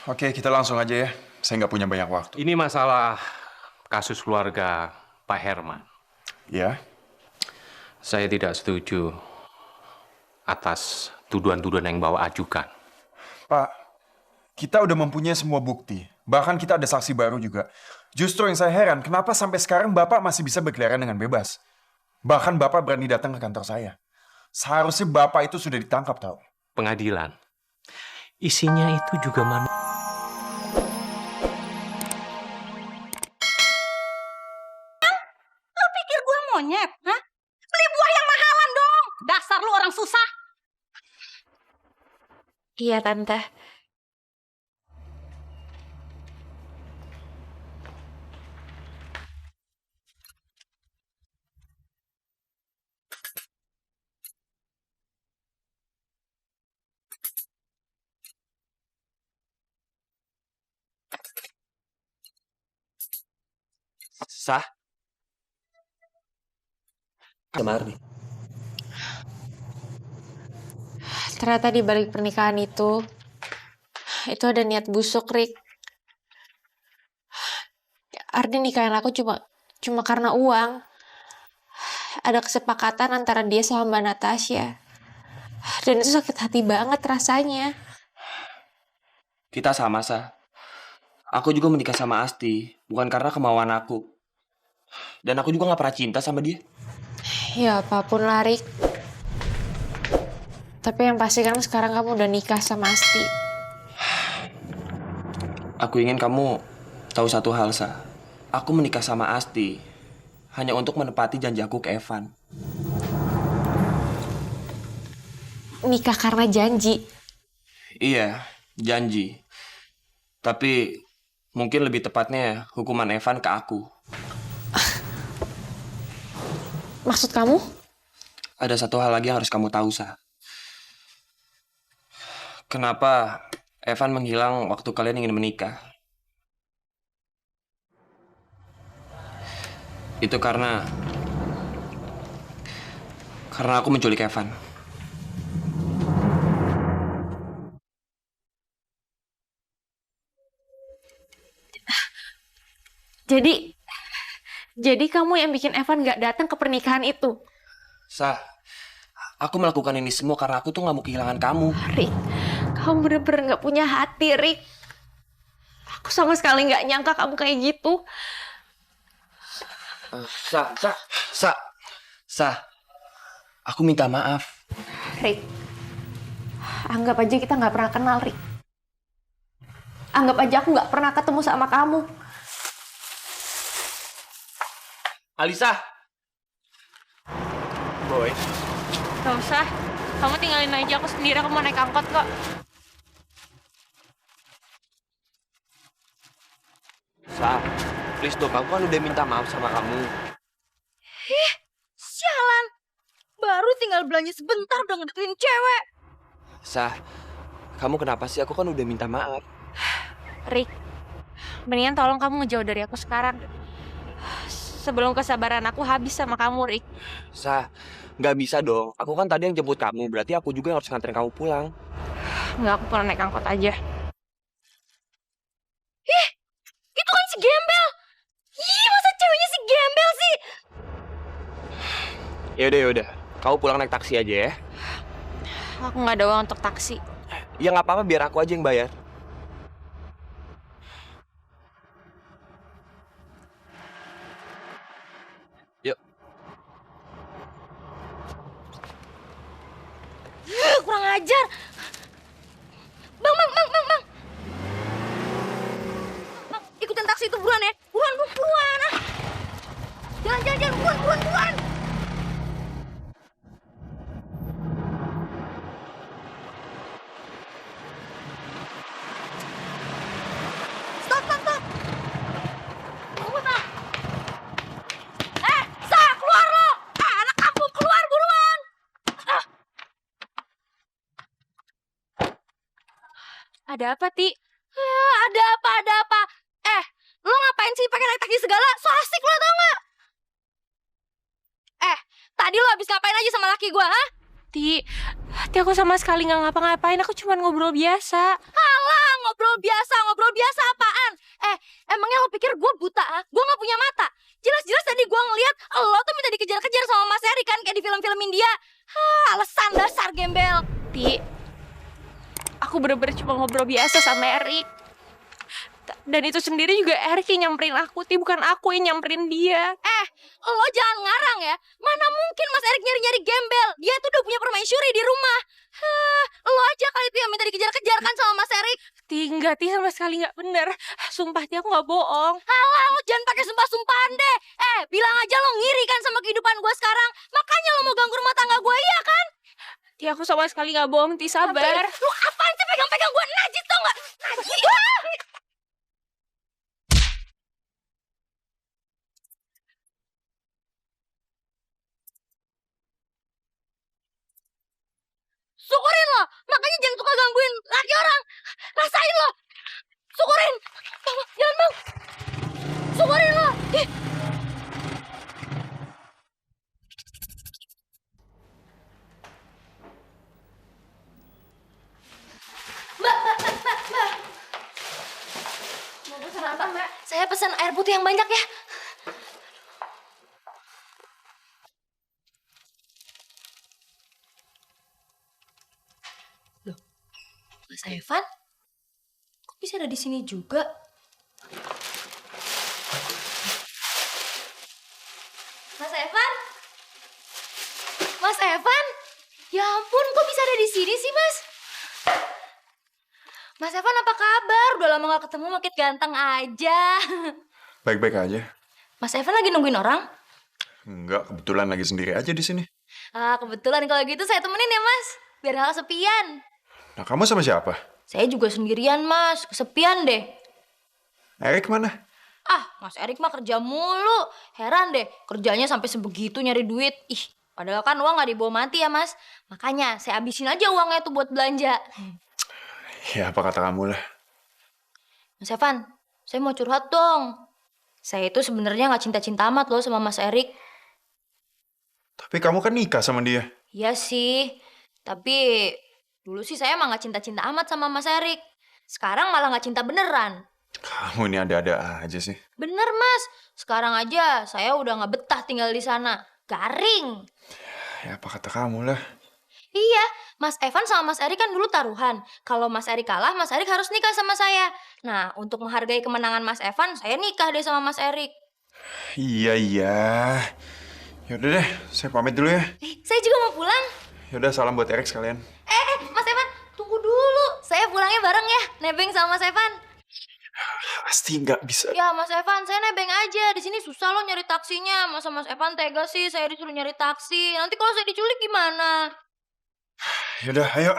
Oke, kita langsung aja ya. Saya nggak punya banyak waktu. Ini masalah kasus keluarga Pak Herman. Ya, Saya tidak setuju atas tuduhan-tuduhan yang Bapak ajukan. Pak. Kita udah mempunyai semua bukti. Bahkan kita ada saksi baru juga. Justru yang saya heran, kenapa sampai sekarang Bapak masih bisa berkeliaran dengan bebas? Bahkan Bapak berani datang ke kantor saya. Seharusnya Bapak itu sudah ditangkap, tahu? Pengadilan. Isinya itu juga Lo pikir gue monyet, hah? Beli buah yang mahalan dong. Dasar lu orang susah. Iya, Tante. Sah, kemarin nih. Ternyata di balik pernikahan itu ada niat busuk, Rick. Ardi nikahin aku cuma karena uang. Ada kesepakatan antara dia sama Mbak Natasha. Dan itu sakit hati banget rasanya. Kita sama, Sah. Aku juga menikah sama Asti, bukan karena kemauan aku. Dan aku juga gak pernah cinta sama dia. Ya apapun lah, Rick. Tapi yang pasti kan sekarang kamu udah nikah sama Asti. Aku ingin kamu tahu satu hal, Sah. Aku menikah sama Asti hanya untuk menepati janji aku ke Evan. Nikah karena janji. Iya, janji. Tapi mungkin lebih tepatnya hukuman Evan ke aku. Maksud kamu? Ada satu hal lagi yang harus kamu tahu, Sah. Kenapa Evan menghilang waktu kalian ingin menikah? Itu karena aku menculik Evan. Jadi kamu yang bikin Evan gak datang ke pernikahan itu? Sah, aku melakukan ini semua karena aku tuh gak mau kehilangan kamu. Rick, kamu bener-bener gak punya hati, Rick. Aku sama sekali gak nyangka kamu kayak gitu. Sah, aku minta maaf. Rick, anggap aja kita gak pernah kenal, Rick. Anggap aja aku gak pernah ketemu sama kamu. Alisa! Boy. Gak usah, kamu tinggalin aja aku sendiri, aku mau naik angkot kok. Sah, please dong, aku kan udah minta maaf sama kamu. Sialan. Baru tinggal belanja sebentar udah ngedeketin cewek. Sah, kamu kenapa sih? Aku kan udah minta maaf. Rick, mendingan tolong kamu ngejauh dari aku sekarang. Sebelum kesabaran aku habis sama kamu, Rick. Sah, nggak bisa dong. Aku kan tadi yang jemput kamu, berarti aku juga yang harus nganterin kamu pulang. Nggak, aku pulang naik angkot aja. Itu kan si gembel. Ih, masa ceweknya si gembel sih? Yaudah. Kamu pulang naik taksi aja ya. Aku nggak ada uang untuk taksi. Ya nggak apa-apa, biar aku aja yang bayar. Yuk. Kurang ajar. Bang. Bang, ikutin taksi itu buruan ya. Buruan. Ah. Jalan. Buruan. Stop. Tunggu, Bang. Sa, keluar lo. Anak kampung, keluar buruan. Ada apa, Ti? Ada apa? Lo ngapain sih pakai naik taksi segala? So asik lo, tau gak? Tadi lo habis ngapain aja sama laki gue, ha? Ti, Tapi aku sama sekali nggak ngapa-ngapain, aku cuma ngobrol biasa. Alah, ngobrol biasa apaan? Emangnya lo pikir gue buta, ah? Gue nggak punya mata. Jelas-jelas tadi gue ngeliat lo tuh minta dikejar-kejar sama Mas Eri kan, kayak di film-film India. Alasan dasar gembel. Ti, aku bener-bener cuma ngobrol biasa sama Erik. Dan itu sendiri juga Erik yang nyamperin aku, Ti, bukan aku yang nyamperin dia. Lo jangan ngarang ya. Mana mungkin Mas Erik nyari-nyari gembel. Dia tuh udah punya permaisuri di rumah. Lo aja kali itu yang minta dikejar-kejar kan sama Mas Erik. Ti, enggak, Ti, sama sekali nggak bener. Sumpah, Ti, aku nggak bohong. Alah, lo jangan pakai sumpah-sumpahan deh. Bilang aja lo ngiri kan sama kehidupan gue sekarang. Makanya lo mau ganggu rumah tangga gue, iya kan? Ti, aku sama sekali nggak bohong, Ti, sabar. Lo apaan sih pegang-pegang gue? Najis tau nggak? Najis. Syukurin lo. Makanya jangan suka gangguin laki orang. Rasain lo. Syukurin. Bang, jangan bang. Syukurin lo. Ih. Mbak. Mau pesan apa, Mbak? Saya pesan air putih yang banyak ya. Loh, Mas Evan? Kok bisa ada di sini juga? Mas Evan? Mas Evan? Ya ampun, kok bisa ada di sini sih, Mas? Mas Evan apa kabar? Udah lama gak ketemu, makin ganteng aja. Baik-baik aja. Mas Evan lagi nungguin orang? Enggak, kebetulan lagi sendiri aja di sini. Kebetulan kalau gitu saya temenin ya, Mas. Biar gak kesepian. Nah, kamu sama siapa? Saya juga sendirian, Mas. Kesepian deh. Erik mana? Mas Erik mah kerja mulu. Heran deh, kerjanya sampai sebegitu nyari duit. Ih, padahal kan uang gak dibawa mati ya, Mas. Makanya saya habisin aja uangnya tuh buat belanja. Ya, apa kata kamu lah. Mas Evan, saya mau curhat dong. Saya itu sebenarnya gak cinta-cinta amat loh sama Mas Erik. Tapi kamu kan nikah sama dia. Iya sih, tapi dulu sih saya emang gak cinta-cinta amat sama Mas Erik. Sekarang malah gak cinta beneran. Kamu ini ada-ada aja sih. Bener, Mas. Sekarang aja saya udah gak betah tinggal di sana. Garing. Ya, apa kata kamu lah. Iya, Mas Evan sama Mas Erik kan dulu taruhan. Kalau Mas Erik kalah, Mas Erik harus nikah sama saya. Nah, untuk menghargai kemenangan Mas Evan, saya nikah deh sama Mas Erik. Iya. Yaudah deh, saya pamit dulu ya. Saya juga mau pulang. Yaudah, salam buat Erik sekalian. Mas Evan, tunggu dulu. Saya pulangnya bareng ya, nebeng sama Mas Evan. Pasti nggak bisa. Ya, Mas Evan, saya nebeng aja. Di sini susah loh nyari taksinya. Masa Mas Evan tega sih saya disuruh nyari taksi. Nanti kalau saya diculik gimana? Yaudah, ayo.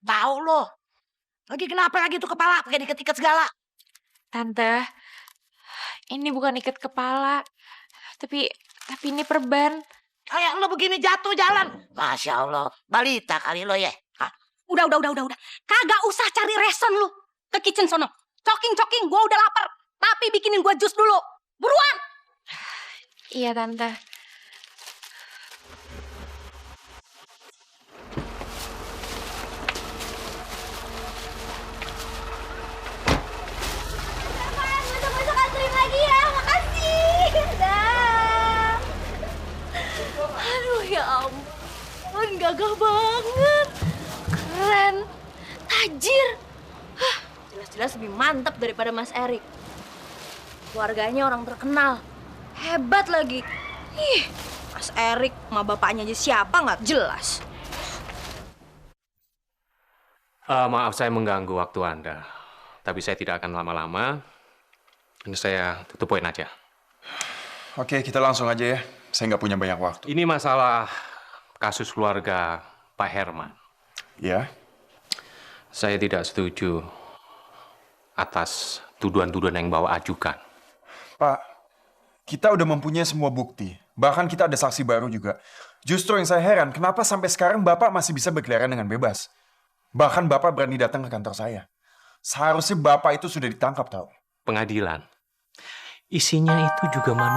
Tahu lo. Lagi kenapa lagi tuh kepala pakai diket-iket segala? Tante, ini bukan ikat kepala, tapi ini perban. Kayak lo begini jatuh jalan. Masya Allah. Balita kali lo ya. Hah? Udah. Kagak usah cari reson lu. Ke kitchen sono. Coking, gua udah lapar. Tapi bikinin gua jus dulu. Buruan. Iya, Tante. Besok-besok anterin lagi ya. Makasih. Dah. Aduh, ya ampun. Gagah banget. Keren. Tajir. Jelas-jelas lebih mantap daripada Mas Erik. Keluarganya orang terkenal. Hebat lagi. Ih, Mas Erik sama bapaknya aja siapa nggak jelas. Maaf saya mengganggu waktu Anda. Tapi saya tidak akan lama-lama. Ini saya tutup poin aja. Oke, kita langsung aja ya. Saya nggak punya banyak waktu. Ini masalah kasus keluarga Pak Herman. Ya? Saya tidak setuju atas tuduhan-tuduhan yang Bapak ajukan. Pak, Kita udah mempunyai semua bukti. Bahkan kita ada saksi baru juga. Justru yang saya heran, kenapa sampai sekarang Bapak masih bisa berkeliaran dengan bebas? Bahkan Bapak berani datang ke kantor saya. Seharusnya Bapak itu sudah ditangkap, tahu? Pengadilan. Isinya itu juga manusia.